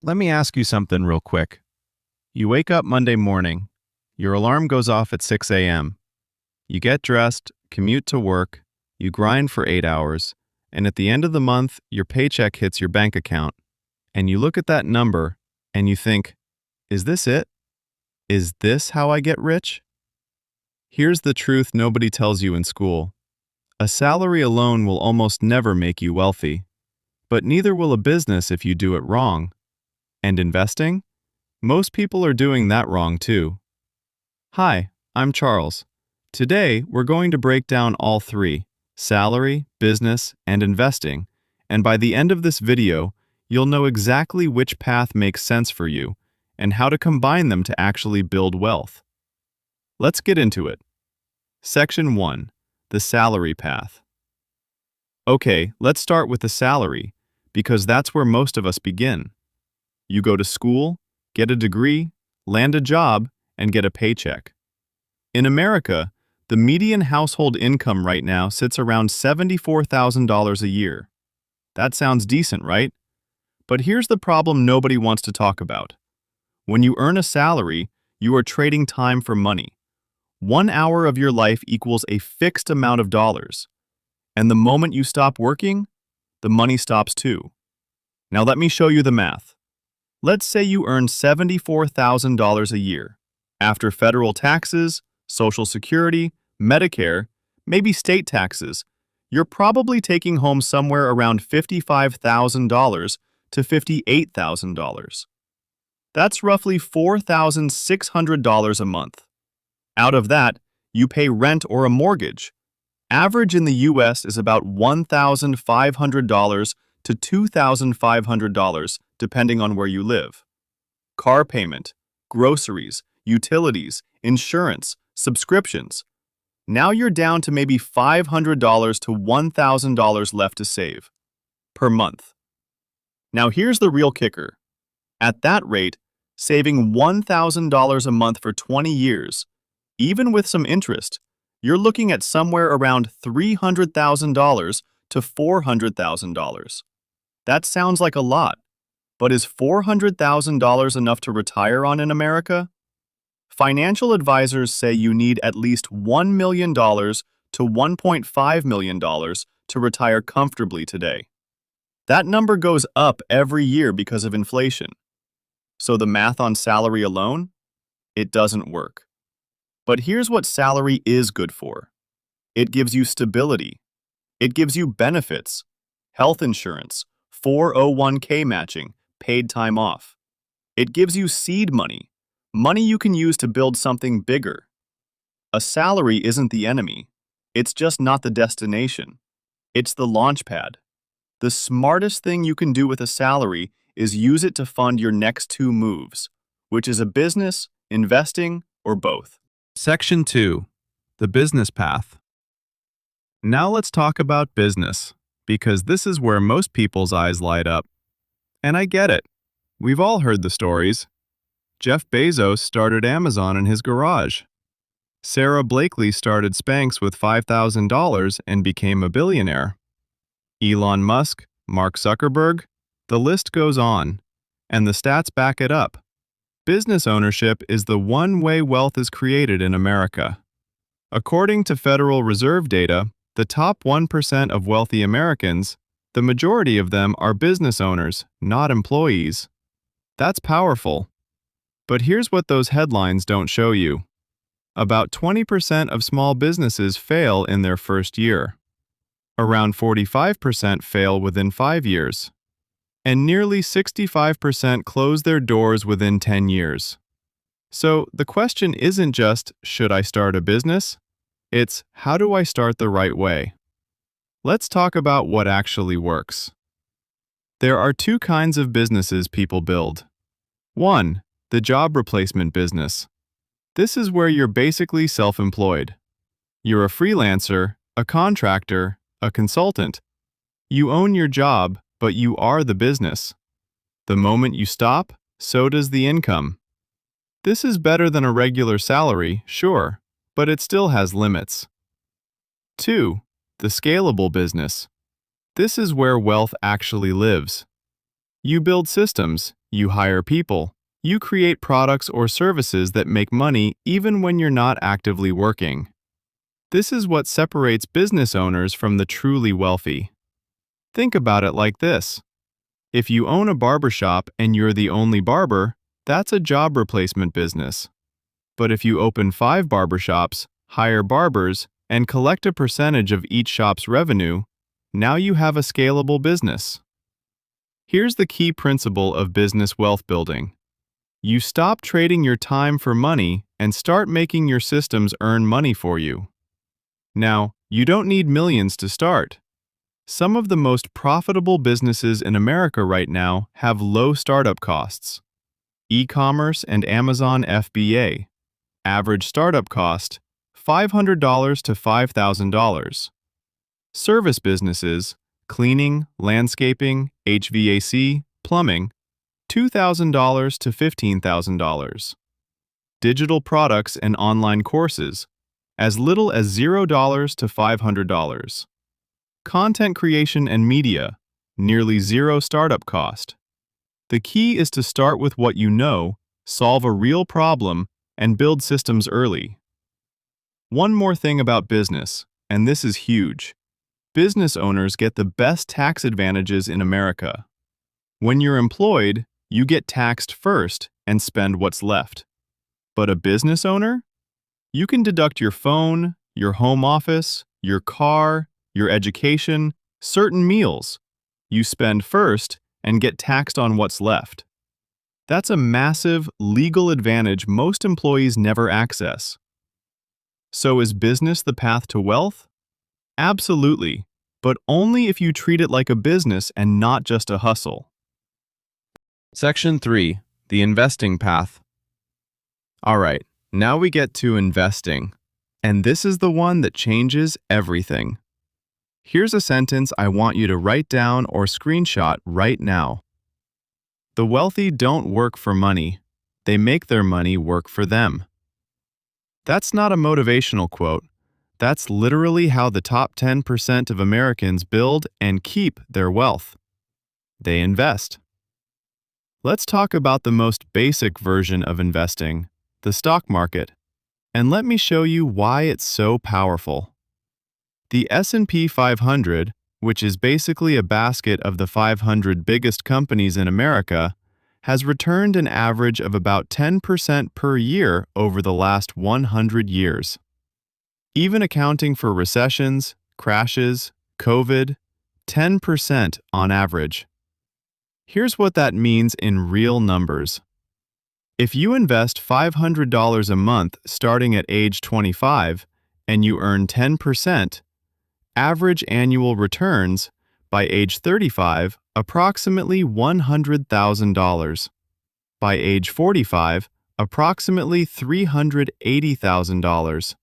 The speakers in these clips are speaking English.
Let me ask you something real quick. You wake up Monday morning, your alarm goes off at 6 a.m. You get dressed, commute to work, you grind for 8 hours, and at the end of the month, your paycheck hits your bank account. And you look at that number and you think, is this it? Is this how I get rich? Here's the truth nobody tells you in school. A salary alone will almost never make you wealthy, but neither will a business if you do it wrong. And investing? Most people are doing that wrong too. Hi, I'm Charles. Today, we're going to break down all three: salary, business, and investing. And by the end of this video, you'll know exactly which path makes sense for you and how to combine them to actually build wealth. Let's get into it. Section 1. The salary path. Okay, let's start with the salary, because that's where most of us begin. You go to school, get a degree, land a job, and get a paycheck. In America, the median household income right now sits around $74,000 a year. That sounds decent, right? But here's the problem nobody wants to talk about. When you earn a salary, you are trading time for money. 1 hour of your life equals a fixed amount of dollars. And the moment you stop working, the money stops too. Now let me show you the math. Let's say you earn $74,000 a year. After federal taxes, Social Security, Medicare, maybe state taxes, you're probably taking home somewhere around $55,000 to $58,000. That's roughly $4,600 a month. Out of that, you pay rent or a mortgage. Average in the US is about $1,500 to $2,500 depending on where you live. Car payment, groceries, utilities, insurance, subscriptions. Now you're down to maybe $500 to $1,000 left to save per month. Now here's the real kicker. At that rate, saving $1,000 a month for 20 years, even with some interest, you're looking at somewhere around $300,000 to $400,000. That sounds like a lot, but is $400,000 enough to retire on in America? Financial advisors say you need at least $1 million to $1.5 million to retire comfortably today. That number goes up every year because of inflation. So the math on salary alone? It doesn't work. But here's what salary is good for. It gives you stability. It gives you benefits, health insurance, 401k matching, paid time off. It gives you seed money, money you can use to build something bigger. A salary isn't the enemy. It's just not the destination. It's the launchpad. The smartest thing you can do with a salary is use it to fund your next two moves, which is a business, investing, or both. Section 2. The business path. Now let's talk about business, because this is where most people's eyes light up. And I get it. We've all heard the stories. Jeff Bezos started Amazon in his garage. Sarah Blakely started Spanx with $5,000 and became a billionaire. Elon Musk, Mark Zuckerberg, the list goes on, and the stats back it up. Business ownership is the one way wealth is created in America. According to Federal Reserve data, the top 1% of wealthy Americans, the majority of them are business owners, not employees. That's powerful. But here's what those headlines don't show you. About 20% of small businesses fail in their first year. Around 45% fail within 5 years. And nearly 65% close their doors within 10 years. So the question isn't just, should I start a business? It's, how do I start the right way? Let's talk about what actually works. There are two kinds of businesses people build. 1. The job replacement business. This is where you're basically self-employed. You're a freelancer, a contractor, a consultant. You own your job, but you are the business. The moment you stop, so does the income. This is better than a regular salary, sure, but it still has limits. 2. The scalable business. This is where wealth actually lives. You build systems, You hire people. You create products or services that make money even when you're not actively working. This is what separates business owners from the truly wealthy. Think about it like this. If you own a barbershop and you're the only barber, that's a job replacement business. But if you open 5 barbershops, hire barbers, and collect a percentage of each shop's revenue, now you have a scalable business. Here's the key principle of business wealth building. You stop trading your time for money and start making your systems earn money for you. Now, you don't need millions to start. Some of the most profitable businesses in America right now have low startup costs. E-commerce and Amazon FBA. Average startup cost, $500 to $5,000. Service businesses, cleaning, landscaping, HVAC, plumbing, $2,000 to $15,000. Digital products and online courses, as little as $0 to $500. Content creation and media, nearly zero startup cost. The key is to start with what you know, solve a real problem, and build systems early. One more thing about business, and this is huge. Business owners get the best tax advantages in America. When you're employed, you get taxed first and spend what's left. But a business owner? You can deduct your phone, your home office, your car, your education, certain meals. You spend first and get taxed on what's left. That's a massive legal advantage most employees never access. So is business the path to wealth? Absolutely, but only if you treat it like a business and not just a hustle. Section 3. The investing path. Alright, now we get to investing. And this is the one that changes everything. Here's a sentence I want you to write down or screenshot right now. The wealthy don't work for money. They make their money work for them. That's not a motivational quote. That's literally how the top 10% of Americans build and keep their wealth. They invest. Let's talk about the most basic version of investing, the stock market. And let me show you why it's so powerful. The S&P 500, which is basically a basket of the 500 biggest companies in America, has returned an average of about 10% per year over the last 100 years. Even accounting for recessions, crashes, COVID, 10% on average. Here's what that means in real numbers. If you invest $500 a month starting at age 25 and you earn 10%, average annual returns by age 35 approximately $100,000. By age 45, approximately $380,000.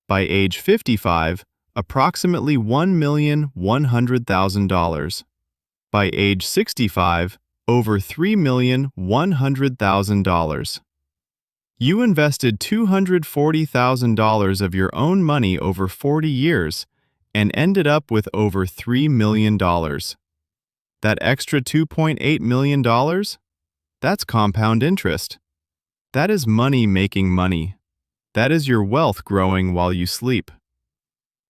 By age 55, approximately $1,100,000. By age 65, over $3,100,000. You invested $240,000 of your own money over 40 years and ended up with over $3 million. That extra $2.8 million? That's compound interest. That is money making money. That is your wealth growing while you sleep.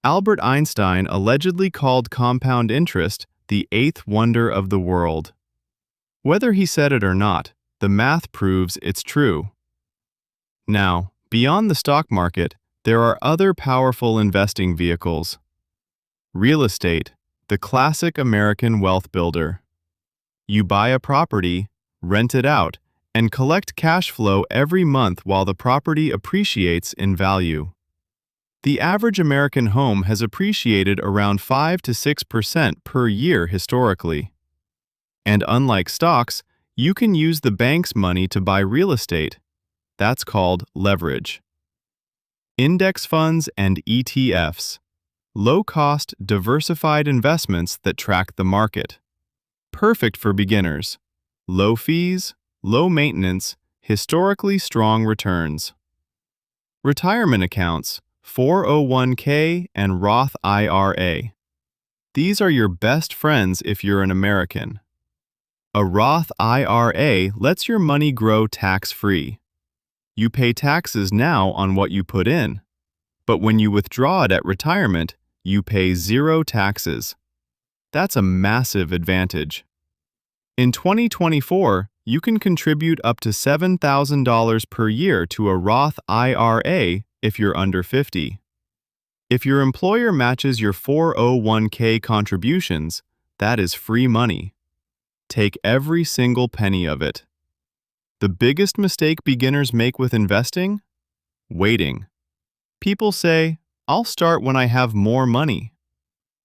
Albert Einstein allegedly called compound interest the 8th wonder of the world. Whether he said it or not, the math proves it's true. Now, beyond the stock market, there are other powerful investing vehicles. Real estate, the classic American wealth builder. You buy a property, rent it out, and collect cash flow every month while the property appreciates in value. The average American home has appreciated around 5 to 6% per year historically. And unlike stocks, you can use the bank's money to buy real estate. That's called leverage. Index funds and ETFs. Low-cost, diversified investments that track the market. Perfect for beginners. Low fees, low maintenance, historically strong returns. Retirement accounts, 401k and Roth IRA. These are your best friends if you're an American. A Roth IRA lets your money grow tax-free. You pay taxes now on what you put in, but when you withdraw it at retirement, you pay zero taxes. That's a massive advantage. In 2024, you can contribute up to $7,000 per year to a Roth IRA if you're under 50. If your employer matches your 401k contributions, that is free money. Take every single penny of it. The biggest mistake beginners make with investing? Waiting. People say, "I'll start when I have more money."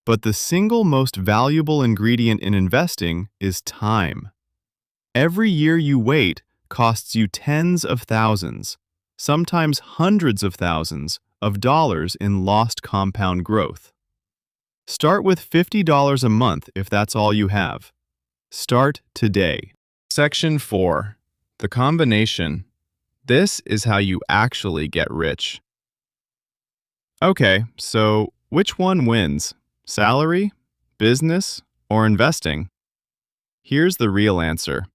But the single most valuable ingredient in investing is time. Every year you wait costs you tens of thousands, sometimes hundreds of thousands of dollars in lost compound growth. Start with $50 a month if that's all you have. Start today. Section 4. The combination. This is how you actually get rich. Okay, so which one wins? Salary, business, or investing? Here's the real answer.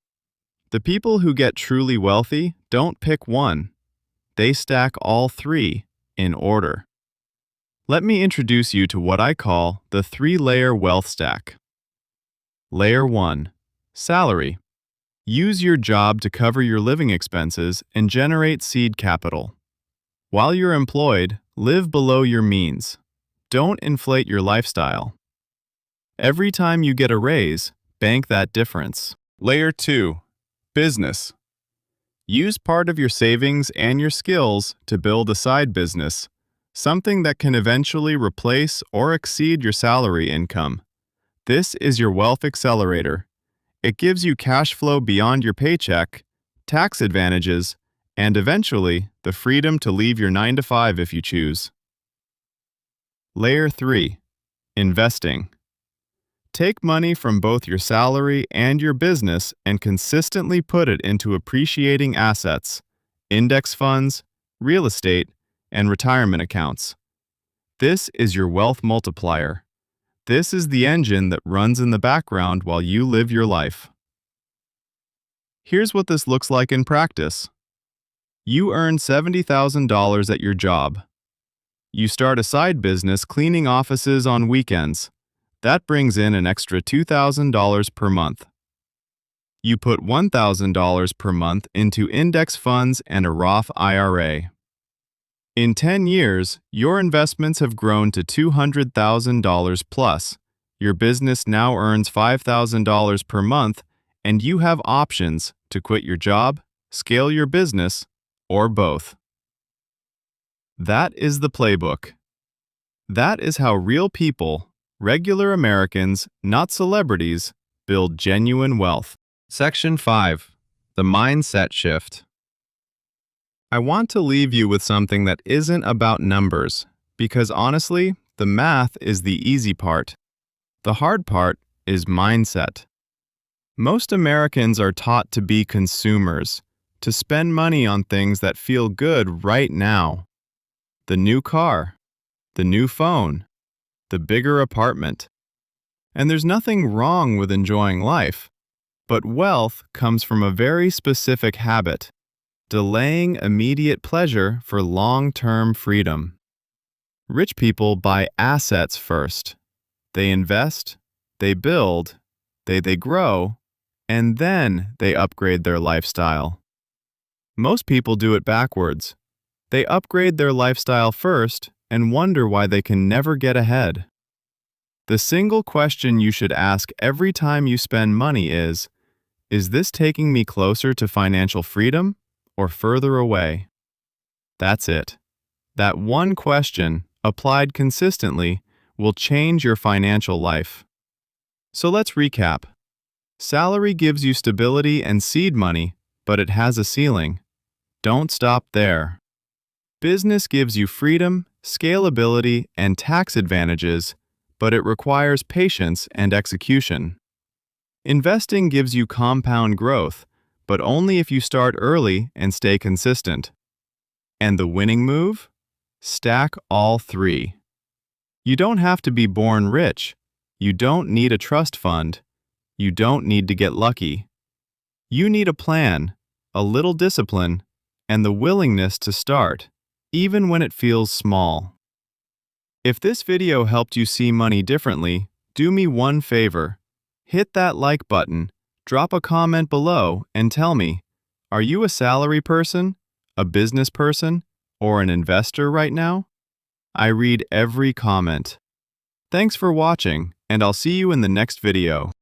The people who get truly wealthy don't pick one. They stack all three in order. Let me introduce you to what I call the three-layer wealth stack. Layer 1. Salary. Use your job to cover your living expenses and generate seed capital. While you're employed, live below your means. Don't inflate your lifestyle. Every time you get a raise, bank that difference. Layer 2. Business. Use part of your savings and your skills to build a side business, something that can eventually replace or exceed your salary income. This is your wealth accelerator. It gives you cash flow beyond your paycheck, tax advantages, and eventually the freedom to leave your 9-to-5 if you choose. Layer 3. Investing. Take money from both your salary and your business and consistently put it into appreciating assets, index funds, real estate, and retirement accounts. This is your wealth multiplier. This is the engine that runs in the background while you live your life. Here's what this looks like in practice. You earn $70,000 at your job. You start a side business cleaning offices on weekends. That brings in an extra $2,000 per month. You put $1,000 per month into index funds and a Roth IRA. In 10 years, your investments have grown to $200,000 plus. Your business now earns $5,000 per month, and you have options to quit your job, scale your business, or both. That is the playbook. That is how real people, regular Americans, not celebrities, build genuine wealth. Section 5. The Mindset Shift. I want to leave you with something that isn't about numbers, because honestly, the math is the easy part. The hard part is mindset. Most Americans are taught to be consumers, to spend money on things that feel good right now. The new car, the new phone, the bigger apartment. And there's nothing wrong with enjoying life, but wealth comes from a very specific habit: delaying immediate pleasure for long-term freedom. Rich people buy assets first. They invest, they build, they grow, and then they upgrade their lifestyle. Most people do it backwards. They upgrade their lifestyle first and wonder why they can never get ahead. The single question you should ask every time you spend money is this taking me closer to financial freedom or further away? That's it. That one question, applied consistently, will change your financial life. So let's recap. Salary gives you stability and seed money, but it has a ceiling. Don't stop there. Business gives you freedom, scalability, and tax advantages, but it requires patience and execution. Investing gives you compound growth, but only if you start early and stay consistent. And the winning move? Stack all three. You don't have to be born rich. You don't need a trust fund. You don't need to get lucky. You need a plan, a little discipline, and the willingness to start, even when it feels small. If this video helped you see money differently, do me one favor. Hit that like button, drop a comment below, and tell me, are you a salary person, a business person, or an investor right now? I read every comment. Thanks for watching, and I'll see you in the next video.